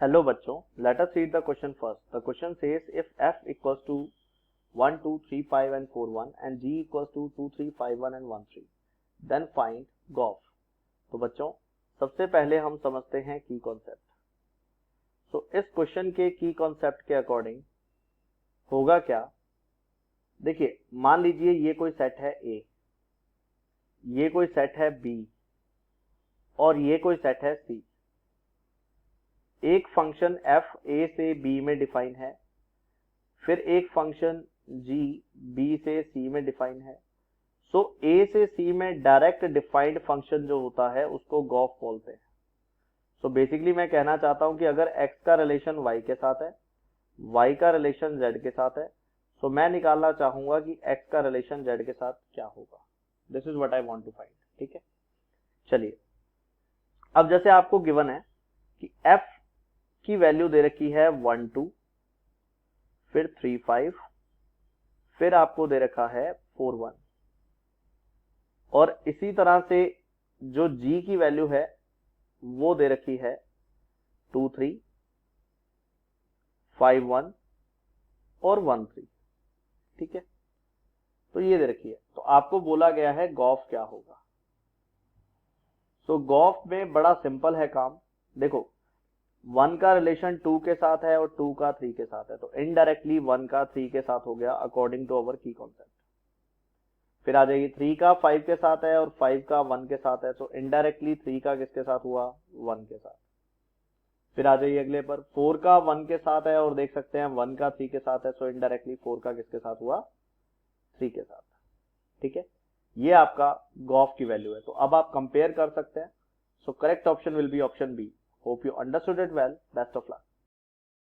Hello बच्चों, let us read the question first. The question says if f equals to 1, 2, 3, 5 and 4, 1 and g equals to 2, 3, 5, 1 and 1, 3, then find GOF. तो बच्चों सबसे पहले हम समझते हैं की कॉन्सेप्ट. तो इस क्वेश्चन के की कॉन्सेप्ट के अकॉर्डिंग होगा क्या. देखिए, मान लीजिए ये कोई सेट है A, ये कोई सेट है B और ये कोई सेट है C. एक फंक्शन f a से b में डिफाइन है, फिर एक फंक्शन g b से c में डिफाइन है. सो a से c में डायरेक्ट डिफाइंड फंक्शन जो होता है उसको गॉफ बोलते हैं. सो बेसिकली मैं कहना चाहता हूं कि अगर x का रिलेशन y के साथ है, y का रिलेशन z के साथ है, सो मैं निकालना चाहूंगा कि x का रिलेशन z के साथ क्या होगा. This is what I want to find. ठीक है, चलिए. अब जैसे आपको गिवन है कि f की वैल्यू दे रखी है 1 2, फिर 3 5, फिर आपको दे रखा है 4 1, और इसी तरह से जो g की वैल्यू है वो दे रखी है 2 3, 5 1 और 1 3. ठीक है, तो ये दे रखी है. तो आपको बोला गया है गॉफ क्या होगा. सो गॉफ में बड़ा सिंपल है काम. देखो, 1 का रिलेशन 2 के साथ है और 2 का 3 के साथ है, तो इनडायरेक्टली 1 का 3 के साथ हो गया अकॉर्डिंग टू अवर की कॉन्सेप्ट. फिर आ जाएगी 3 का 5 के साथ है और 5 का 1 के साथ है, तो इनडायरेक्टली 3 का किसके साथ हुआ, 1 के साथ. फिर आ जाइए अगले पर, 4 का 1 के साथ है और देख सकते हैं 1 का 3 के साथ है, सो इनडायरेक्टली 4 का किसके साथ हुआ, 3 के साथ. ठीक है, ये आपका गॉफ की वैल्यू है. तो अब आप कंपेयर कर सकते हैं. So correct option will be option B. Hope you understood it well. Best of luck.